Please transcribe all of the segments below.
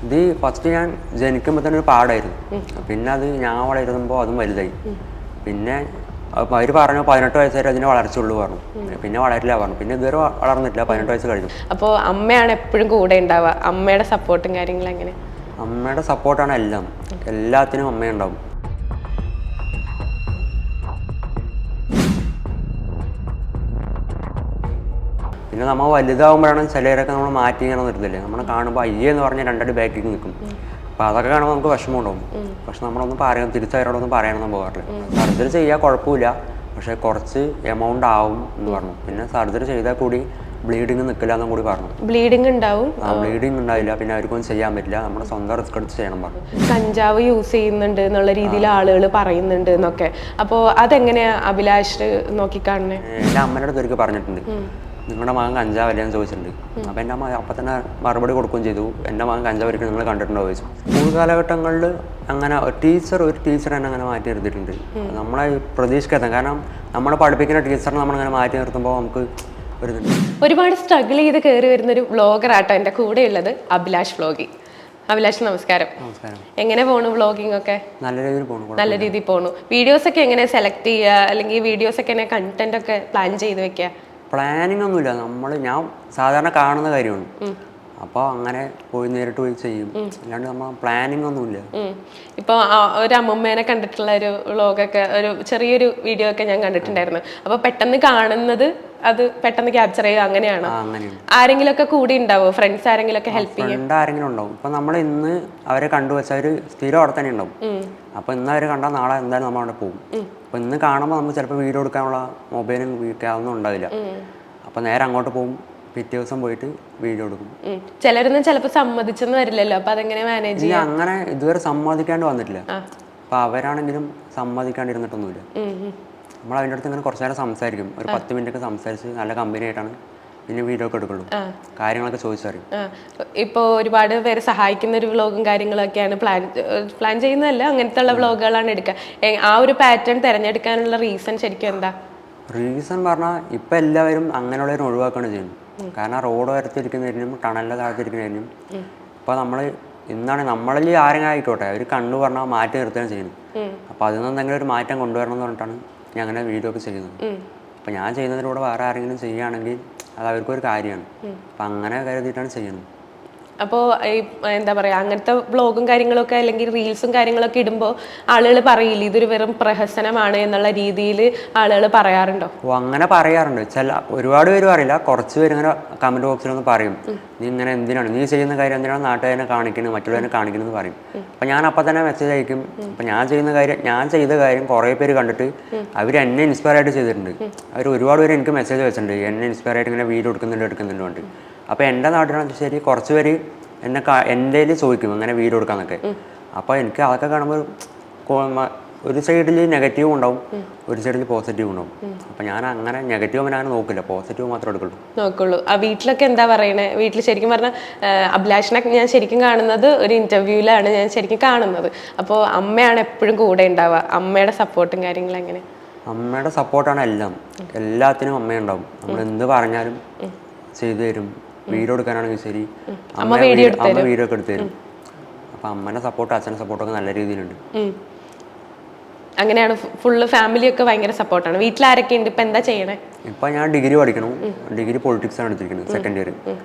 ഇത് ഫസ്റ്റ് ഞാൻ ജനിക്കുമ്പോൾ തന്നെ ഒരു പാടായിരുന്നു. പിന്നെ അത് ഞാൻ വളരുമ്പോൾ അതും വലുതായി. പിന്നെ അവർ പറഞ്ഞു 18 വയസ്സ് വരെ അതിന് വളർച്ചയുള്ളൂ പറഞ്ഞു. പിന്നെ വളരില്ല പറഞ്ഞു. പിന്നെ ഇതുവരെ വളർന്നിട്ടില്ല. 18 വയസ്സ് കഴിഞ്ഞു. അപ്പോൾ അമ്മയാണ് എപ്പോഴും കൂടെ ഉണ്ടാവുക. അമ്മയുടെ സപ്പോർട്ടും കാര്യങ്ങളും എങ്ങനെ? അമ്മയുടെ സപ്പോർട്ടാണ് എല്ലാം. എല്ലാത്തിനും അമ്മയുണ്ടാവും. പിന്നെ നമ്മൾ വലുതാകുമ്പോഴാണ് ചിലരൊക്കെ നമ്മൾ മാറ്റി ഇങ്ങനെ നിർത്തില്ലേ. നമ്മളെ കാണുമ്പോൾ അയ്യേ എന്ന് പറഞ്ഞാൽ രണ്ടടി ബാക്കിൽ നിൽക്കും. അപ്പോൾ അതൊക്കെ കാണുമ്പോൾ നമുക്ക് വിഷമം ഉണ്ടാവും. പക്ഷെ നമ്മളൊന്നും പറയാൻ തിരിച്ചവരോടൊന്നും പറയാനൊന്നും പോകാറില്ല. സർജറി ചെയ്യാൻ കുഴപ്പമില്ല, പക്ഷേ കുറച്ച് എമൗണ്ട് ആവും എന്ന് പറഞ്ഞു. പിന്നെ സർജറി ചെയ്താൽ കൂടി ബ്ലീഡിങ് നിൽക്കില്ല എന്നും കൂടി പറഞ്ഞു. ബ്ലീഡിങ് ഉണ്ടാവും? ബ്ലീഡിങ് ഉണ്ടാവില്ല. പിന്നെ അവർക്കൊന്നും ചെയ്യാൻ പറ്റില്ല. നമ്മുടെ സ്വന്തം റിസ്ക് എടുത്ത് ചെയ്യണം പറഞ്ഞു. കഞ്ചാവ് യൂസ് ചെയ്യുന്നുണ്ട് എന്നുള്ള രീതിയിൽ ആളുകൾ പറയുന്നുണ്ട് എന്നൊക്കെ. അപ്പോൾ അതെങ്ങനെയാ അഭിലാഷ് നോക്കിക്കാണുന്നത്? എൻ്റെ അമ്മയുടെ അടുത്ത് ഒരിക്കൽ പറഞ്ഞിട്ടുണ്ട്, നിങ്ങളുടെ മകൻ കഞ്ചാവല്ലേ എന്ന് ചോദിച്ചിട്ടുണ്ട്. അപ്പോൾ എൻ്റെ അമ്മ അപ്പം തന്നെ മറുപടി കൊടുക്കുകയും ചെയ്തു. എൻ്റെ മകൻ കഞ്ചാവ് ഒരിക്കലും നിങ്ങൾ കണ്ടിട്ടുണ്ടോ ചോദിച്ചു. സ്കൂൾ കാലഘട്ടങ്ങളിൽ അങ്ങനെ ഒരു ടീച്ചർ തന്നെ അങ്ങനെ മാറ്റി നിർത്തിയിട്ടുണ്ട്. നമ്മളെ പ്രതീക്ഷിക്കാത്ത, കാരണം നമ്മളെ പഠിപ്പിക്കുന്ന ടീച്ചറിനെ നമ്മളിങ്ങനെ മാറ്റി നിർത്തുമ്പോൾ നമുക്ക് ഒരുപാട് സ്ട്രഗിൾ ചെയ്ത് കയറി വരുന്നൊരു വ്ളോഗറാട്ടോ എൻ്റെ കൂടെ ഉള്ളത്, അഭിലാഷ് വ്ളോഗിങ്. അഭിലാഷ് നമസ്കാരം. എങ്ങനെ പോണു വ്ളോഗിങ് ഒക്കെ? നല്ല രീതിയിൽ പോണു. വീഡിയോസ് ഒക്കെ എങ്ങനെ സെലക്ട് ചെയ്യുക, അല്ലെങ്കിൽ വീഡിയോസ് ഒക്കെ എങ്ങനെ കണ്ടന്റ് ഒക്കെ പ്ലാൻ ചെയ്ത് വെക്കുക? പ്ലാനിങ് ഒന്നുമില്ല. ഞാൻ സാധാരണ കാണുന്ന കാര്യമാണ്. അപ്പോൾ അങ്ങനെ നേരിട്ട് പോയി ചെയ്യും. അല്ലാണ്ട് നമ്മൾ പ്ലാനിങ് ഒന്നുമില്ല. ഇപ്പോൾ ഒരു അമ്മമ്മേനെ കണ്ടിട്ടുള്ള ഒരു വ്ളോഗൊക്കെ, ഒരു ചെറിയൊരു വീഡിയോ ഒക്കെ ഞാൻ കണ്ടിട്ടുണ്ടായിരുന്നു. അപ്പോൾ പെട്ടെന്ന് കാണുന്നത് അത് പെട്ടെന്ന് ക്യാപ്ചർ ചെയ്യുക, അങ്ങനെയാണ്? ആരെങ്കിലും ഒക്കെ കൂടി ഉണ്ടാവോ? ഫ്രണ്ട്സ് ആരെങ്കിലും ഒക്കെ ഹെൽപ്പ് ചെയ്യാൻ? ആരെങ്കിലും ഉണ്ടാവും. ഇപ്പൊ നമ്മൾ ഇന്ന് അവരെ കണ്ടുവച്ചാൽ അവർ സ്ഥിരം അവിടെ തന്നെ ഉണ്ടാവും. അപ്പൊ ഇന്ന് അവരെ കണ്ടാൽ നാളെ എന്തായാലും നമ്മൾ അവിടെ പോകും. അപ്പൊ ഇന്ന് കാണുമ്പോൾ നമുക്ക് ചിലപ്പോൾ വീഡിയോ എടുക്കാനുള്ള മൊബൈലും ഒന്നും ഉണ്ടാവില്ല. അപ്പൊ നേരെ അങ്ങോട്ട് പോകും. പിറ്റേ ദിവസം പോയിട്ട് വീഡിയോ എടുക്കും. ചിലരൊന്നും ചിലപ്പോൾ സമ്മതിച്ചെന്ന് വരില്ലല്ലോ. അപ്പൊ അതെങ്ങനെ മാനേജ് ചെയ്യാം? അങ്ങനെ ഇതുവരെ സമ്മതിക്കാണ്ട് വന്നിട്ടില്ല. അപ്പൊ അവരാണെങ്കിലും സമ്മതിക്കാണ്ടിരുന്നിട്ടൊന്നുമില്ല. നമ്മൾ അതിൻ്റെ അടുത്ത് ഇങ്ങനെ കുറച്ച് നേരം സംസാരിക്കും. ഒരു 10 മിനിറ്റ് ഒക്കെ സംസാരിച്ച് നല്ല കമ്പനി ആയിട്ടാണ് പിന്നെ വീഡിയോ ഒക്കെ എടുക്കുള്ളൂ. കാര്യങ്ങളൊക്കെ ചോദിച്ചറിയും. ഇപ്പോൾ ഒരുപാട് പേര് സഹായിക്കുന്ന ഒരു വ്ളോഗും കാര്യങ്ങളൊക്കെയാണ് പ്ലാൻ ചെയ്യുന്നതല്ല, അങ്ങനത്തെ ഉള്ള വ്ളോഗുകളാണ് എടുക്കുക. ആ ഒരു പാറ്റേൺ തിരഞ്ഞെടുക്കാനുള്ള റീസൺ ശരിക്കും എന്താ? റീസൺ പറഞ്ഞാൽ ഇപ്പം എല്ലാവരും അങ്ങനെയുള്ളവരും ഒഴിവാക്കുകയാണ് ചെയ്യുന്നത്. കാരണം റോഡ് വരത്തിരിക്കുന്നതിനും ടണലിൻ്റെ താഴത്തിരിക്കുന്നതിനും ഇപ്പോൾ നമ്മൾ ഇന്നാണ് നമ്മളിൽ ആരെങ്കിലും ആയിക്കോട്ടെ അവർ കണ്ടു പറഞ്ഞാൽ മാറ്റി നിർത്തുകയാണ് ചെയ്യുന്നത്. അപ്പോൾ അതിൽ നിന്ന് എന്തെങ്കിലും ഒരു മാറ്റം കൊണ്ടുവരണം എന്ന് പറഞ്ഞിട്ടാണ് ഞാൻ അങ്ങനെ വീഡിയോ ഒക്കെ ചെയ്യുന്നത്. അപ്പം ഞാൻ ചെയ്യുന്നതിലൂടെ വേറെ ആരെങ്കിലും ചെയ്യുകയാണെങ്കിൽ അത് അവർക്കൊരു കാര്യമാണ്. അപ്പം അങ്ങനെ കരുതിയിട്ടാണ് ചെയ്യുന്നത്. അപ്പോൾ ഈ എന്താ പറയുക, അങ്ങനത്തെ വ്ളോഗും കാര്യങ്ങളൊക്കെ അല്ലെങ്കിൽ റീൽസും കാര്യങ്ങളൊക്കെ ഇടുമ്പോൾ ആളുകൾ പറയില്ല ഇതൊരു വെറും പ്രഹസനമാണ് എന്നുള്ള രീതിയിൽ ആളുകൾ പറയാറുണ്ടോ? അങ്ങനെ പറയാറുണ്ട്. ഒരുപാട് പേര് പറയില്ല, കുറച്ച് പേര് ഇങ്ങനെ കമന്റ് ബോക്സിലൊന്ന് പറയും, നീ ഇങ്ങനെ എന്തിനാണ് നീ ചെയ്യുന്ന കാര്യം, എന്തിനാണ് നാട്ടുകാരെ കാണിക്കുന്നത്, മറ്റുള്ളവരെ കാണിക്കുന്നത് പറയും. അപ്പം ഞാൻ അപ്പം തന്നെ മെസ്സേജ് അയക്കും. അപ്പം ഞാൻ ചെയ്ത കാര്യം കുറേ പേര് കണ്ടിട്ട് അവർ എന്നെ ഇൻസ്പയർ ആയിട്ട് ചെയ്തിട്ടുണ്ട്. അവർ ഒരുപാട് പേര് എനിക്ക് മെസ്സേജ് വെച്ചിട്ടുണ്ട്, എന്നെ ഇൻസ്പയർ ആയിട്ട് ഇങ്ങനെ വീഡിയോ എടുക്കുന്നുണ്ട് കൊണ്ട്. അപ്പോൾ എൻ്റെ നാട്ടിലാണ് ശരി കുറച്ച് പേര് എൻ്റെ ചോദിക്കും അങ്ങനെ വീഡിയോ എടുക്കാന്നൊക്കെ. അപ്പോൾ എനിക്ക് അതൊക്കെ കാണുമ്പോൾ ഒരു സൈഡിൽ നെഗറ്റീവ് ഉണ്ടാവും, ഒരു സൈഡിൽ പോസിറ്റീവ് ഉണ്ടാവും. അപ്പോൾ ഞാൻ അങ്ങനെ നെഗറ്റീവ് ഞാൻ നോക്കില്ല, പോസിറ്റീവ് മാത്രമേ നോക്കുള്ളൂ. ആ വീട്ടിലൊക്കെ എന്താ പറയണേ? വീട്ടിൽ ശരിക്കും പറഞ്ഞാൽ അഭിലാഷിനെ ഞാൻ ശരിക്കും കാണുന്നത് ഒരു ഇന്റർവ്യൂവിലാണ് ഞാൻ ശരിക്കും കാണുന്നത്. അപ്പോൾ അമ്മയാണ് എപ്പോഴും കൂടെ ഉണ്ടാവുക. അമ്മയുടെ സപ്പോർട്ടും കാര്യങ്ങളും എങ്ങനെ? അമ്മയുടെ സപ്പോർട്ടാണ് എല്ലാം. എല്ലാത്തിനും അമ്മയുണ്ടാവും. നമ്മൾ എന്ത് പറഞ്ഞാലും ചെയ്തു തരും. വീഡിയോ എടുക്കാനാണെങ്കിൽ ശരി, അമ്മ വീഡിയോ ഒക്കെ എടുത്തു തരും. അപ്പം അമ്മേൻ്റെ സപ്പോർട്ട് അച്ഛൻ്റെ സപ്പോർട്ടൊക്കെ നല്ല രീതിയിലുണ്ട്. അങ്ങനെയാണ്. ഫുള്ള് ഫാമിലി ഒക്കെ ഭയങ്കര സപ്പോർട്ടാണ്. വീട്ടിൽ ആരൊക്കെ ഉണ്ട്? ഇപ്പം എന്താ ചെയ്യണേ? ഇപ്പം ഞാൻ ഡിഗ്രി പഠിക്കണം. ഡിഗ്രി പൊളിറ്റിക്സ് ആണ് എടുത്തിരിക്കുന്നത്, സെക്കൻഡ് ഇയർ.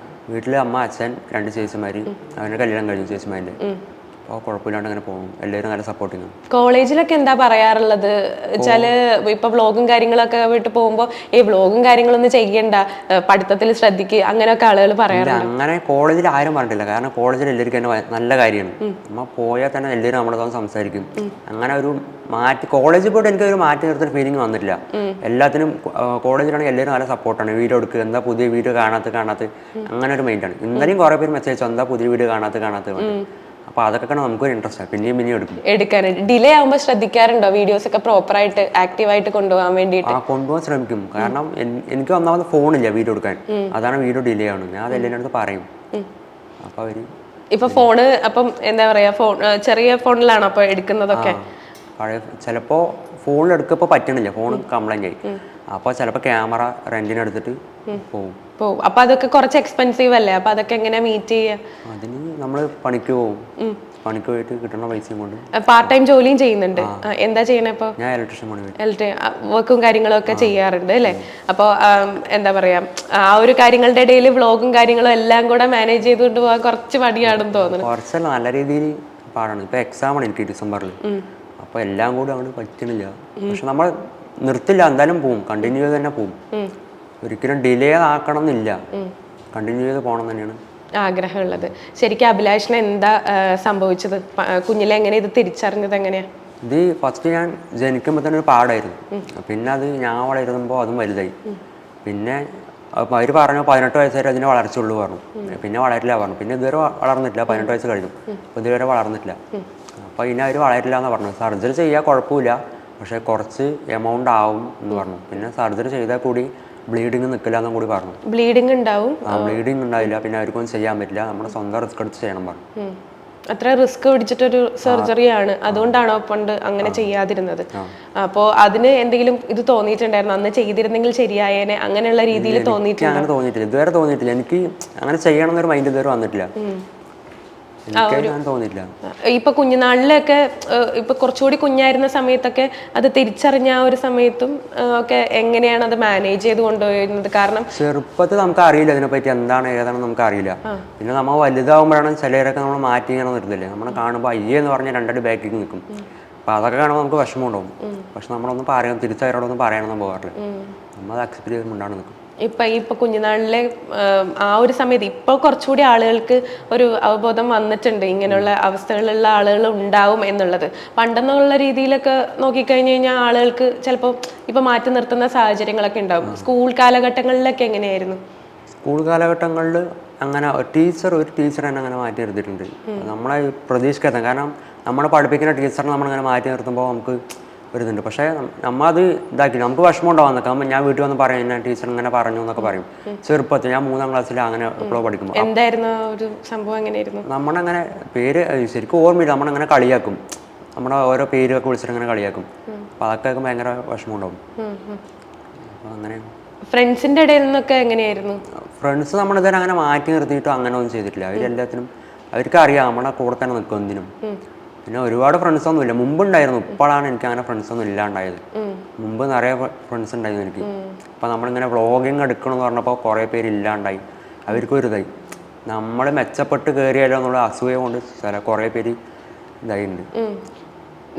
വീട്ടിൽ അമ്മ, അച്ഛൻ, 2 ചേച്ചിമാർ. അവരുടെ കല്യാണം കഴിഞ്ഞു ചേച്ചിമാരുടെ. അപ്പോൾ കുഴപ്പമില്ലാണ്ട് അങ്ങനെ പോകും. എല്ലാവരും നല്ല സപ്പോർട്ടിങ് ആണ്. കോളേജിലൊക്കെ എന്താ പറയാറുള്ളത് വെച്ചാല്, ഇപ്പൊ വ്ളോഗും കാര്യങ്ങളൊക്കെ വിട്ട് പോകുമ്പോൾ ഈ വ്ളോഗും കാര്യങ്ങളൊന്നും ചെയ്യണ്ട, പഠിത്തത്തിൽ ശ്രദ്ധിക്കുക, അങ്ങനെയൊക്കെ ആളുകൾ പറയാറുണ്ട്. അങ്ങനെ കോളേജിൽ ആരും പറഞ്ഞിട്ടില്ല. കാരണം കോളേജിൽ എല്ലാവർക്കും തന്നെ നല്ല കാര്യമാണ്. നമ്മൾ പോയാൽ തന്നെ എല്ലാവരും നമ്മളെ സംസാരിക്കും. അങ്ങനെ ഒരു കോളേജിൽ പോയിട്ട് എനിക്ക് ഒരു മാറ്റി നിർത്തുന്ന ഫീലിംഗ് വന്നിട്ടില്ല. എല്ലാത്തിനും കോളേജിലാണെങ്കിൽ എല്ലാവരും നല്ല സപ്പോർട്ടാണ്. വീഡിയോ എടുക്കുക, എന്താ പുതിയ വീഡിയോ കാണാത്ത അങ്ങനെ ഒരു മൈൻഡാണ്. ഇന്നലെയും കുറേ പേര് മെസ്സേജ് എന്താ പുതിയ വീഡിയോ കാണാത്ത. അപ്പോൾ അതൊക്കെ നമുക്കൊരു ഇൻട്രസ്റ്റ് ആണ്, പിന്നെയും എടുക്കാനായിട്ട്. ഡിലേ ആകുമ്പോൾ ശ്രദ്ധിക്കാറുണ്ടോ? വീഡിയോസ് ഒക്കെ പ്രോപ്പറായിട്ട് ആക്റ്റീവായിട്ട് കൊണ്ടുപോകാൻ വേണ്ടിയിട്ട്? കൊണ്ടുപോകാൻ ശ്രമിക്കും. കാരണം എനിക്ക് ഒന്നാമത് ഫോണില്ല വീഡിയോ എടുക്കാൻ. അതാണ് വീഡിയോ ഡിലേ ആണ്. ഞാൻ അതെല്ലാം അടുത്ത് പറയും. അപ്പോൾ അവര് ഇപ്പൊ ഫോണ് അപ്പം എന്താ പറയാ, ചെറിയ ഫോണിലാണോ അപ്പൊ എടുക്കുന്നതൊക്കെ? പഴയ ചിലപ്പോൾ ഫോണിൽ എടുക്കപ്പോൾ പറ്റണില്ല, ഫോൺ കംപ്ലൈൻ്റ് ആയി. അപ്പോൾ ചിലപ്പോൾ ക്യാമറ റെന്റിന് എടുത്തിട്ട് പോകും. അപ്പൊ അതൊക്കെ കുറച്ച് എക്സ്പെൻസീവ് അല്ലേ? അപ്പൊ അതൊക്കെ എങ്ങനെ മീറ്റ് ചെയ്യാം? അതിന് നമ്മൾ പണിക്ക് പോകും, പണിക്ക് പോയിട്ട് കിട്ടുന്ന പൈസയും കൊണ്ട് പാർട്ട് ടൈം ജോലിയും ചെയ്യുന്നുണ്ട്. എന്താ ചെയ്യണേ ഇപ്പൊ? ഞാൻ ഇലക്ട്രീഷ്യൻ പണി വർക്കും കാര്യങ്ങളും ഒക്കെ ചെയ്യാറുണ്ട് അല്ലേ? അപ്പോൾ എന്താ പറയാ, ആ ഒരു കാര്യങ്ങളുടെ ഇടയിൽ വ്ളോഗും കാര്യങ്ങളും എല്ലാം കൂടെ മാനേജ് ചെയ്തുകൊണ്ട് പോകാൻ കുറച്ച് മടിയാണെന്ന് തോന്നുന്നു. കുറച്ചല്ല, നല്ല രീതിയിൽ പാടാണ്. ഇപ്പൊ എക്സാം ആണ് എനിക്ക് ഡിസംബറിൽ, അപ്പൊ എല്ലാം കൂടി അങ്ങോട്ട് പറ്റണില്ല. പക്ഷെ നമ്മൾ നിർത്തില്ല, എന്തായാലും പോവും, കണ്ടിന്യൂ ചെയ്ത് തന്നെ പോവും. ഒരിക്കലും ഡിലേ ആക്കണം എന്നില്ല, കണ്ടിന്യൂ ചെയ്ത് പോകണം തന്നെയാണ് ആഗ്രഹമുള്ളത്. ശരിക്കും അഭിലാഷിന് എന്താ സംഭവിച്ചത്? കുഞ്ഞിലെ എങ്ങനെ ഇത് തിരിച്ചറിഞ്ഞത് എങ്ങനെയാ? ഇത് ഫസ്റ്റ് ഞാൻ ജനിക്കുമ്പോൾ തന്നെ ഒരു പാടായിരുന്നു. പിന്നെ അത് ഞാൻ വളരുമ്പോൾ അതും വലുതായി. പിന്നെ അവർ പറഞ്ഞു 18 വയസ്സ് വരെ അതിന് വളർച്ചയുള്ളൂ പറഞ്ഞു. പിന്നെ വളരില്ല പറഞ്ഞു. പിന്നെ ഇതുവരെ വളർന്നിട്ടില്ല, 18 വയസ്സ് കഴിഞ്ഞു, അപ്പോൾ ഇതുവരെ വളർന്നിട്ടില്ല. അപ്പോൾ ഇനി അവർ വളരില്ല എന്ന് പറഞ്ഞു. സർജറി ചെയ്യാൻ കുഴപ്പമില്ല, പക്ഷേ കുറച്ച് എമൗണ്ട് ആവും എന്ന് പറഞ്ഞു. പിന്നെ സർജറി ചെയ്താൽ കൂടി ബ്ലീഡിങ് നിൽക്കില്ല എന്നും കൂടി പറഞ്ഞു. ബ്ലീഡിങ് ഉണ്ടാവും? ബ്ലീഡിങ് ഉണ്ടാവില്ല, പിന്നെ അവർക്കൊന്നും ചെയ്യാൻ പറ്റില്ല, നമ്മുടെ സ്വന്തം റിസ്ക് എടുത്ത് ചെയ്യണം പറഞ്ഞു. അത്ര റിസ്ക് പിടിച്ചിട്ടൊരു സർജറിയാണ്, അതുകൊണ്ടാണോ പണ്ട് അങ്ങനെ ചെയ്യാതിരുന്നത്? അപ്പോൾ അതിന് എന്തെങ്കിലും ഇത് തോന്നിയിട്ടുണ്ടായിരുന്നു, അന്ന് ചെയ്തിരുന്നെങ്കിൽ ശരിയായേനെ അങ്ങനെയുള്ള രീതിയിൽ തോന്നിയിട്ടില്ല? അങ്ങനെ തോന്നിയിട്ടില്ല, ഇതുവരെ തോന്നിയിട്ടില്ല. എനിക്ക് അങ്ങനെ ചെയ്യണം എന്നൊരു മൈൻഡ് ഇതുവരെ വന്നിട്ടില്ല. തോന്നിയിട്ടില്ല. ഇപ്പൊ കുഞ്ഞുനാളിലൊക്കെ ഇപ്പൊ കുറച്ചുകൂടി കുഞ്ഞായിരുന്ന സമയത്തൊക്കെ അത് തിരിച്ചറിഞ്ഞ ആ ഒരു സമയത്തും ഒക്കെ എങ്ങനെയാണ് അത് മാനേജ് ചെയ്ത് കൊണ്ടുപോയിരുന്നത്? കാരണം ചെറുപ്പത്തിൽ നമുക്ക് അറിയില്ല ഇതിനെപ്പറ്റി, എന്താണ് ഏതാണെന്ന് നമുക്ക് അറിയില്ല. പിന്നെ നമ്മൾ വലുതാവുമ്പോഴാണ് ചിലരൊക്കെ നമ്മൾ മാറ്റി ഇങ്ങനെ നിർത്തില്ലേ, നമ്മൾ കാണുമ്പോൾ അയ്യേ എന്ന് പറഞ്ഞാൽ രണ്ടടി ബാക്കിൽ നിൽക്കും. അപ്പോൾ അതൊക്കെ കാണുമ്പോൾ നമുക്ക് വിഷമം ഉണ്ടാവും. പക്ഷെ നമ്മളൊന്നും പറയാൻ, തിരിച്ചവരോടൊന്നും പറയാനൊന്നും പോകാറില്ല, നമ്മൾ അത് അക്സെപ്റ്റ് ചെയ്തുകൊണ്ടാണ് നിൽക്കും. ഇപ്പൊ കുഞ്ഞുനാളിലെ ആ ഒരു സമയത്ത് ഇപ്പോൾ കുറച്ചുകൂടി ആളുകൾക്ക് ഒരു അവബോധം വന്നിട്ടുണ്ട്, ഇങ്ങനെയുള്ള അവസ്ഥകളിലുള്ള ആളുകൾ ഉണ്ടാവും എന്നുള്ളത്. പണ്ടെന്നുള്ള രീതിയിലൊക്കെ നോക്കിക്കഴിഞ്ഞു കഴിഞ്ഞാൽ ആളുകൾക്ക് ചിലപ്പോൾ ഇപ്പൊ മാറ്റി നിർത്തുന്ന സാഹചര്യങ്ങളൊക്കെ ഉണ്ടാവും. സ്കൂൾ കാലഘട്ടങ്ങളിലൊക്കെ എങ്ങനെയായിരുന്നു? സ്കൂൾ കാലഘട്ടങ്ങളിൽ അങ്ങനെ ഒരു ടീച്ചർ തന്നെ അങ്ങനെ മാറ്റി നിർത്തിയിട്ടുണ്ട്. നമ്മളെ പ്രതീക്ഷിക്കാത്ത, കാരണം നമ്മളെ പഠിപ്പിക്കുന്ന ടീച്ചറിനെ നമ്മളിങ്ങനെ മാറ്റി നിർത്തുമ്പോൾ നമുക്ക് ഒരിതുണ്ട്. പക്ഷേ നമ്മളത് ഇതാക്കി, നമുക്ക് വിഷമം ഉണ്ടാവാൻ നിൽക്കാം. ഞാൻ വീട്ടിൽ വന്ന് പറയും, ഞാൻ ടീച്ചർ ഇങ്ങനെ പറഞ്ഞു എന്നൊക്കെ പറയും. ചെറുപ്പത്തിൽ ഞാൻ 3ാം ക്ലാസ്സിൽ അങ്ങനെ എപ്പോഴും പഠിക്കുമ്പോൾ. എന്തായിരുന്നു ഒരു സംഭവം? എങ്ങനെയായിരുന്നു? നമ്മളങ്ങനെ പേര് ശരിക്കും ഓർമ്മയില്ല, നമ്മളങ്ങനെ കളിയാക്കും, നമ്മുടെ ഓരോ പേരൊക്കെ വിളിച്ചിട്ട് അങ്ങനെ കളിയാക്കും. അപ്പോൾ അതൊക്കെ ഭയങ്കര വിഷമം ഉണ്ടാവും. അപ്പോൾ അങ്ങനെ ഫ്രണ്ട്സിൻ്റെ ഇടയിൽ നിന്നൊക്കെ എങ്ങനെയായിരുന്നു? ഫ്രണ്ട്സ് നമ്മളിതുവരെ അങ്ങനെ മാറ്റി നിർത്തിയിട്ടോ അങ്ങനെ ഒന്നും ചെയ്തിട്ടില്ല. അവരെല്ലാത്തിനും അവർക്ക് അറിയാം നമ്മുടെ കൂടെ തന്നെ നിൽക്കും എന്തിനും. പിന്നെ ഒരുപാട് ഫ്രണ്ട്സൊന്നും ഇല്ല, മുമ്പുണ്ടായിരുന്നു. ഇപ്പോഴാണ് എനിക്ക് അങ്ങനെ ഫ്രണ്ട്സൊന്നും ഇല്ലാണ്ടായത്. മുമ്പ് നിറയെ ഫ്രണ്ട്സ് ഉണ്ടായിരുന്നു എനിക്ക്. അപ്പോൾ നമ്മളിങ്ങനെ വ്ളോഗിങ് എടുക്കണമെന്ന് പറഞ്ഞപ്പോൾ കുറേ പേര് ഇല്ലാണ്ടായി. അവർക്കും ഒരു ഇതായി, നമ്മൾ മെച്ചപ്പെട്ട് കയറിയാലോ എന്നുള്ള അസൂയ കൊണ്ട് കുറേ പേര് ഇതായിട്ടുണ്ട്.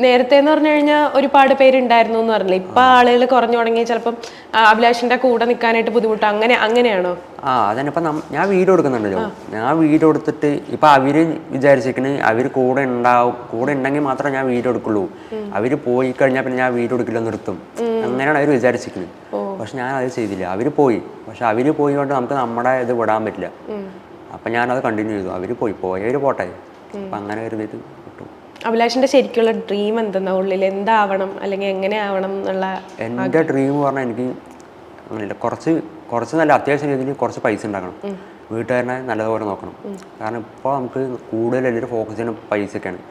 നേരത്തെ എന്ന് പറഞ്ഞു കഴിഞ്ഞാൽ ഒരുപാട് പേരുണ്ടായിരുന്നു എന്ന് പറഞ്ഞില്ല, ഇപ്പൊ ആളുകൾ കുറഞ്ഞു തുടങ്ങി. ചിലപ്പം അഭിലാഷിന്റെ കൂടെ നിൽക്കാനായിട്ട് ബുദ്ധിമുട്ട്, അങ്ങനെയാണോ? അതന്നെ. ഇപ്പം ഞാൻ വീഡിയോ എടുക്കുന്നുണ്ടല്ലോ, ഞാൻ വീഡിയോ എടുത്തിട്ട് ഇപ്പം അവർ വിചാരിച്ചിരിക്കണേ അവർ കൂടെ ഉണ്ടാവും, കൂടെ ഉണ്ടെങ്കിൽ മാത്രമേ ഞാൻ വീഡിയോ എടുക്കുള്ളൂ. അവർ പോയി കഴിഞ്ഞാൽ പിന്നെ ഞാൻ വീഡിയോ എടുക്കില്ല, നിർത്തും. അങ്ങനെയാണ് അവർ വിചാരിച്ചിരിക്കുന്നത്. പക്ഷെ ഞാൻ അത് ചെയ്തില്ല. അവർ പോയി, പക്ഷെ അവർ പോയി കൊണ്ട് നമുക്ക് നമ്മുടെ ഇത് വിടാൻ പറ്റില്ല. അപ്പം ഞാനത് കണ്ടിന്യൂ ചെയ്തു. അവർ പോയവർ പോട്ടെ, അപ്പം അങ്ങനെ കരുതിയിട്ട് വിട്ടു. അഭിലാഷിന്റെ ശരിക്കുള്ള ഡ്രീം എന്തെന്നാ? ഉള്ളിൽ എന്താവണം അല്ലെങ്കിൽ എങ്ങനെ ആവണം എന്നുള്ള? എൻ്റെ ഡ്രീം പറഞ്ഞാൽ എനിക്ക് അങ്ങനെയില്ല, കുറച്ച് നല്ല അത്യാവശ്യം രീതിയിൽ കുറച്ച് പൈസ ഉണ്ടാക്കണം, വീട്ടുകാരനെ നല്ലതുപോലെ നോക്കണം. കാരണം ഇപ്പോൾ നമുക്ക് കൂടുതൽ എല്ലാവരും ഫോക്കസ് ചെയ്യുന്ന പൈസയൊക്കെയാണ്.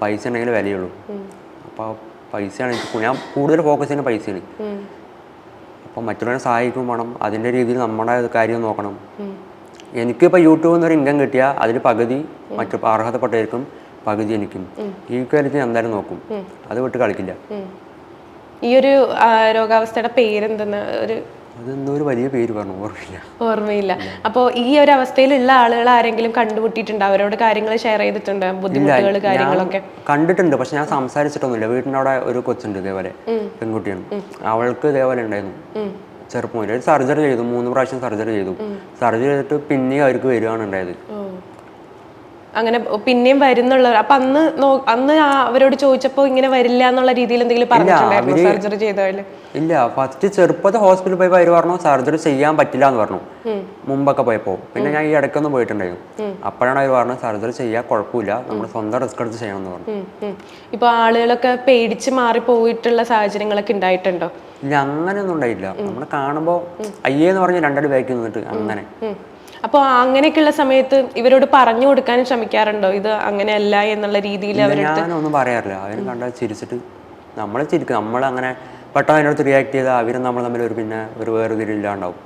പൈസ ഉണ്ടെങ്കിൽ വിലയുള്ളൂ. അപ്പോൾ പൈസയാണ് ഞാൻ കൂടുതൽ ഫോക്കസ് ചെയ്യുന്ന പൈസയാണ്. അപ്പോൾ മറ്റുള്ളവരെ സഹായിക്കും വേണം, അതിൻ്റെ രീതിയിൽ നമ്മുടെ കാര്യം നോക്കണം. എനിക്കിപ്പോൾ യൂട്യൂബിൽ നിന്നൊരു ഇൻകം കിട്ടിയാൽ അതിൽ പകുതി മറ്റു അർഹതപ്പെട്ടവർക്കും പകുതി എനിക്കും. ഈക്വാലിറ്റി എന്തായാലും നോക്കും, അത് വിട്ട് കളിക്കില്ല. ഈ ഒരു രോഗാവസ്ഥയുടെ പേരെന്തെന്ന്? അതെന്തോ ഒരു വലിയ പേര് പറഞ്ഞു, ഓർമ്മയില്ല. അപ്പോൾ ഈ ഒരു അവസ്ഥയിലുള്ള ആളുകൾ ആരെങ്കിലും കണ്ടുമുട്ടിയിട്ടുണ്ടോ? അവരോട് കാര്യങ്ങൾ ഷെയർ ചെയ്തിട്ടുണ്ട്, ബുദ്ധിമുട്ടുകൾ കാര്യങ്ങളൊക്കെ? കണ്ടിട്ടുണ്ട്, പക്ഷെ ഞാൻ സംസാരിച്ചിട്ടൊന്നുമില്ല. വീട്ടിൻ്റെ അവിടെ ഒരു കൊച്ചുണ്ട് ഇതേപോലെ, പെൺകുട്ടിയാണ്. അവൾക്ക് ഇതേപോലെ ഉണ്ടായിരുന്നു ചെറുപ്പം മുതൽ. സർജറി ചെയ്തു, 3 പ്രാവശ്യം സർജറി ചെയ്തു. സർജറി ചെയ്തിട്ട് പിന്നെയും അവർക്ക് വരികയാണ് ഉണ്ടായത്. അങ്ങനെ പിന്നെയും വരുന്നുള്ളവർ. അപ്പൊ അന്ന് അവരോട് ചോദിച്ചപ്പോ ഇങ്ങനെ വരില്ല എന്നുള്ള രീതിയിൽ എന്തെങ്കിലും പറഞ്ഞിട്ടുണ്ടായിരുന്നു സർജറി ചെയ്താല്? ഇല്ല, ഫസ്റ്റ് ചെറുപ്പത്തിൽ ഹോസ്പിറ്റലിൽ പോയപ്പോൾ അവർ പറഞ്ഞു സർജറി ചെയ്യാൻ പറ്റില്ല എന്ന് പറഞ്ഞു, മുമ്പൊക്കെ പോയപ്പോ. പിന്നെ ഞാൻ ഈ ഇടയ്ക്കൊന്നും പോയിട്ടുണ്ടായിരുന്നു. അപ്പോഴാണ് അവർ പറഞ്ഞത് സർജറി ചെയ്യാൻ കുഴപ്പമില്ല, നമ്മൾ സ്വന്തം റിസ്ക് എടുത്ത് ചെയ്യണം എന്ന് പറഞ്ഞു. ഇപ്പൊ ആളുകളൊക്കെ പേടിച്ച് മാറി പോയിട്ടുള്ള സാഹചര്യങ്ങളൊക്കെ ഉണ്ടായിട്ടുണ്ടോ? ഇല്ല, അങ്ങനെയൊന്നും ഉണ്ടായില്ല. നമ്മൾ കാണുമ്പോൾ അയ്യേന്ന് പറഞ്ഞ് രണ്ടടി ബാക്കി നിന്നിട്ട് അങ്ങനെ. അപ്പോൾ അങ്ങനെയൊക്കെയുള്ള സമയത്ത് ഇവരോട് പറഞ്ഞു കൊടുക്കാനും ശ്രമിക്കാറുണ്ടോ, ഇത് അങ്ങനെയല്ല എന്നുള്ള രീതിയിൽ? ഞാനൊന്നും പറയാറില്ല, അവരും കണ്ടാൽ ചിരിച്ചിട്ട് നമ്മൾ ചിരിക്കും, നമ്മളങ്ങനെ പെട്ടെന്ന് അതിനടുത്ത് റിയാക്ട് ചെയ്താൽ അവരും നമ്മൾ തമ്മിൽ ഒരു വേറൊതിരില്ലാണ്ടാവും.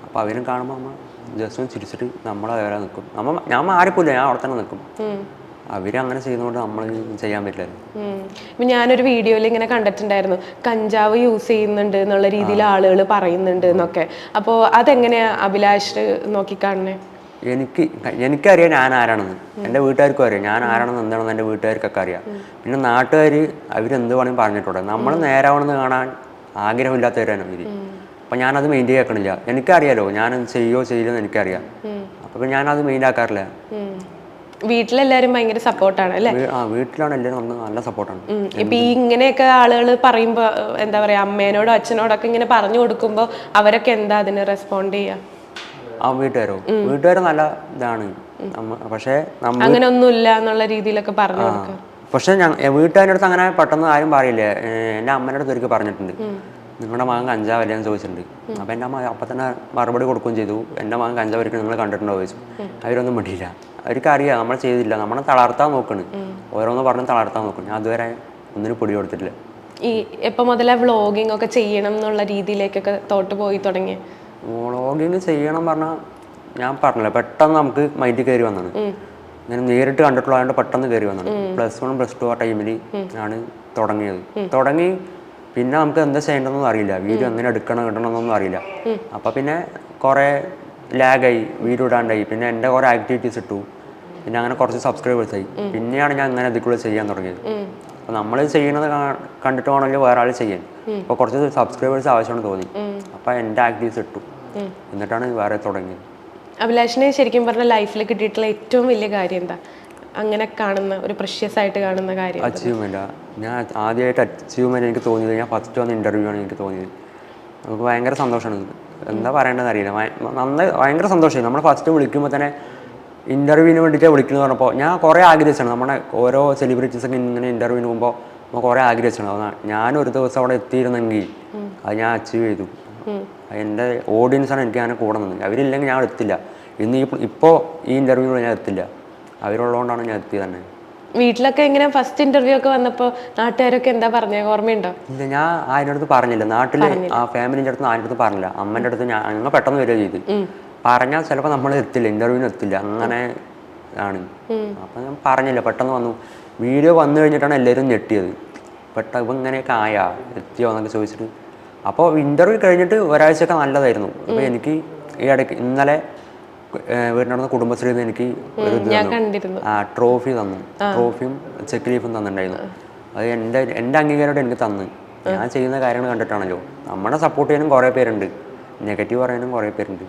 അപ്പോൾ അവരും കാണുമ്പോൾ നമ്മൾ ജസ്റ്റ് ഒന്ന് ചിരിച്ചിട്ട് നമ്മളെ നിൽക്കും. ഞാൻ മാറിപ്പോയില്ല, ഞാൻ അവിടെ തന്നെ നിൽക്കും. അവരങ്ങനെ ചെയ്യുന്നതുകൊണ്ട് നമ്മൾ ചെയ്യാൻ പറ്റില്ലായിരുന്നു. ഇപ്പം ഞാനൊരു വീഡിയോയിൽ ഇങ്ങനെ കണ്ടിട്ടുണ്ടായിരുന്നു, കഞ്ചാവ് യൂസ് ചെയ്യുന്നുണ്ട് എന്നുള്ള രീതിയിൽ ആളുകൾ പറയുന്നുണ്ട് എന്നൊക്കെ. അപ്പോൾ അതെങ്ങനെയാ അഭിലാഷ് നോക്കിക്കാണണേ? എനിക്കറിയാം ഞാൻ ആരാണെന്ന്, എൻ്റെ വീട്ടുകാർക്കും അറിയാം ഞാൻ ആരാണെന്ന്, എന്താണെന്ന് എൻ്റെ വീട്ടുകാർക്കൊക്കെ അറിയാം. പിന്നെ നാട്ടുകാർ അവരെന്ത് വേണമെങ്കിൽ പറഞ്ഞിട്ടുണ്ട്. നമ്മൾ നേരാവണമെന്ന് കാണാൻ ആഗ്രഹമില്ലാത്തവരാണ് ഇവർ. അപ്പം ഞാനത് മെയിൻറ്റെയിൻ ആക്കണില്ല. എനിക്കറിയാലോ ഞാൻ ചെയ്യില്ലെന്ന് എനിക്കറിയാം. അപ്പം ഞാനത് മെയിൻ ആക്കാറില്ല. വീട്ടിലെല്ലാരും ഭയങ്കര സപ്പോർട്ടാണ് അല്ലേ? വീട്ടിലാണ് എല്ലാവരും നല്ല സപ്പോർട്ടാണ്. ഇപ്പൊ ഈ ഇങ്ങനെയൊക്കെ ആളുകൾ പറയുമ്പോ എന്താ പറയാ, അമ്മേനോടോ അച്ഛനോടൊക്കെ ഇങ്ങനെ പറഞ്ഞു കൊടുക്കുമ്പോ അവരൊക്കെ എന്താ അതിന് റെസ്പോണ്ട് ചെയ്യാ? വീട്ടുകാർ നല്ല ഇതാണ്. പക്ഷേ അങ്ങനെ ഒന്നുമില്ല എന്നുള്ള രീതിയിലൊക്കെ പറഞ്ഞു കൊടുക്കാം. പക്ഷെ വീട്ടുകാരുടെ അടുത്ത് അങ്ങനെ പെട്ടെന്ന് ആരും പറയില്ലേ. എൻ്റെ അമ്മേൻ്റെ അടുത്ത് ഒരിക്കൽ പറഞ്ഞിട്ടുണ്ട്, നിങ്ങളുടെ മകൻ കഞ്ചാവല്ലേ എന്ന് ചോദിച്ചിട്ടുണ്ട്. അപ്പം എൻ്റെ അമ്മ അപ്പം തന്നെ മറുപടി കൊടുക്കുകയും ചെയ്തു, എൻ്റെ മകൻ കഞ്ചാവ് ഒരിക്കലും നിങ്ങൾ കണ്ടിട്ടുണ്ടോ ചോദിച്ചു. അവരൊന്നും മിണ്ടിയില്ല. അവർക്കറിയാം നമ്മൾ ചെയ്തില്ല, നമ്മളെ തളർത്താൻ നോക്കണ്, ഓരോന്ന് പറഞ്ഞ് തളർത്താൻ നോക്കണം. ഞാൻ അതുവരെ ഒന്നിനും പിടി കൊടുത്തിട്ടില്ല. ഈ എപ്പോൾ മുതലേ വ്ളോഗിങ് ഒക്കെ ചെയ്യണം എന്നുള്ള രീതിയിലേക്കൊക്കെ തോട്ട് പോയി തുടങ്ങി? വ്ളോഗിങ് ചെയ്യണം പറഞ്ഞാൽ ഞാൻ പറഞ്ഞില്ല, പെട്ടെന്ന് നമുക്ക് മൈൻഡിൽ കയറി വന്നാണ്. ഞാൻ നേരിട്ട് കണ്ടിട്ടുള്ളതുകൊണ്ട് പെട്ടെന്ന് കയറി വന്നാണ്. +1 +2 ആ ടൈമിൽ ആണ് തുടങ്ങി. പിന്നെ നമുക്ക് എന്താ ചെയ്യേണ്ടതെന്നൊന്നും അറിയില്ല, വീഡിയോ എങ്ങനെ കിട്ടണമെന്നൊന്നും അറിയില്ല. അപ്പം പിന്നെ കുറേ ലാഗായി, വീഡിയോ ഇടാണ്ടായി. പിന്നെ എൻ്റെ കുറേ ആക്ടിവിറ്റീസ് ഇട്ടു, പിന്നെ അങ്ങനെ കുറച്ച് സബ്സ്ക്രൈബേഴ്സായി. പിന്നെയാണ് ഞാൻ അങ്ങനെ ഇതിക്കുള്ള ചെയ്യാൻ തുടങ്ങിയത്. അപ്പോൾ നമ്മൾ ചെയ്യുന്നത് കണ്ടിട്ട് വേണമല്ലോ വേറെ ആൾ ചെയ്യാൻ. അപ്പോൾ കുറച്ച് സബ്സ്ക്രൈബേഴ്സ് ആവശ്യമാണെന്ന് തോന്നി. അപ്പോൾ എൻ്റെ ആക്ടിവിറ്റീസ് ഇട്ടു, എന്നിട്ടാണ് വേറെ തുടങ്ങിയത്. അഭിലാഷിനെ ശരിക്കും പറഞ്ഞ ലൈഫിൽ കിട്ടിയിട്ടുള്ള ഏറ്റവും വലിയ കാര്യം എന്താ? അങ്ങനെ കാണുന്ന ഒരു പ്രഷ്യസ് ആയിട്ട് കാണുന്ന കാര്യം? അച്ചീവ്മെൻറ്റാ. ഞാൻ ആദ്യമായിട്ട് അച്ചീവ്മെൻറ്റ് എനിക്ക് തോന്നിയത്, ഞാൻ ഫസ്റ്റ് വന്ന ഇൻ്റർവ്യൂ ആണ് എനിക്ക് തോന്നിയത്. നമുക്ക് ഭയങ്കര സന്തോഷമാണ്. എന്താ പറയേണ്ടതെന്ന് അറിയില്ല, ഭയങ്കര സന്തോഷമായി. നമ്മൾ ഫസ്റ്റ് വിളിക്കുമ്പോൾ തന്നെ ഇൻ്റർവ്യൂവിന് വേണ്ടിയിട്ടാണ് വിളിക്കുന്നത് പറഞ്ഞപ്പോൾ ഞാൻ കുറേ ആഗ്രഹിച്ചാണ്. നമ്മുടെ ഓരോ സെലിബ്രിറ്റീസൊക്കെ ഇങ്ങനെ ഇൻ്റർവ്യൂവിന് പോകുമ്പോൾ നമ്മൾ കുറേ ആഗ്രഹിച്ചാണ്. ഞാനൊരു ദിവസം അവിടെ എത്തിയിരുന്നെങ്കിൽ അത് ഞാൻ അച്ചീവ് ചെയ്തു. എൻ്റെ ഓഡിയൻസാണ് എനിക്ക് അങ്ങനെ കൂടെ നിന്നത്. അവരില്ലെങ്കിൽ ഞാൻ എത്തില്ല. ഇപ്പോൾ ഈ ഇൻ്റർവ്യൂവിൽ ഞാൻ എത്തില്ല. അവരുള്ളതുകൊണ്ടാണ് ഞാൻ എത്തിയത് തന്നെ. വീട്ടിലൊക്കെ ഇങ്ങനെ ഫസ്റ്റ് ഇൻ്റർവ്യൂ ഒക്കെ വന്നപ്പോൾ നാട്ടുകാരൊക്കെ എന്താ പറഞ്ഞത്, ഓർമ്മയുണ്ടോ? ഇല്ല, ഞാൻ ആരുടെ അടുത്ത് പറഞ്ഞില്ല. നാട്ടിൽ ഫാമിലിൻ്റെ അടുത്ത് ആരുടെ അടുത്ത് പറഞ്ഞില്ല. അമ്മേൻ്റെ അടുത്ത് ഞങ്ങൾ പെട്ടെന്ന് വരിക ചെയ്ത്. പറഞ്ഞാൽ ചിലപ്പോൾ നമ്മൾ എത്തില്ല, ഇൻ്റർവ്യൂവിന് എത്തില്ല, അങ്ങനെ ആണ്. അപ്പം ഞാൻ പറഞ്ഞില്ല, പെട്ടെന്ന് വന്നു. വീഡിയോ വന്നു കഴിഞ്ഞിട്ടാണ് എല്ലാവരും ഞെട്ടിയത്. ഇപ്പം ഇങ്ങനെയൊക്കെ എത്തിയോ എന്നൊക്കെ ചോദിച്ചിട്ട്. അപ്പോൾ ഇൻ്റർവ്യൂ കഴിഞ്ഞിട്ട് ഒരാഴ്ചയൊക്കെ നല്ലതായിരുന്നു. അപ്പോൾ എനിക്ക് ഈ ഇടയ്ക്ക് ഇന്നലെ വീട്ടിനടുത്ത് കുടുംബശ്രീയിൽ നിന്ന് എനിക്ക് ഒരു ട്രോഫി തന്നു. ട്രോഫിയും ചെക്ക് ലീഫും തന്നിട്ടുണ്ടായിരുന്നു. അത് എൻ്റെ അംഗീകാരമായിട്ട് എനിക്ക് തന്നു. ഞാൻ ചെയ്യുന്ന കാര്യങ്ങൾ കണ്ടിട്ടാണല്ലോ. നമ്മളെ സപ്പോർട്ട് ചെയ്യാനും കുറേ പേരുണ്ട്, നെഗറ്റീവ് പറയാനും കുറേ പേരുണ്ട്.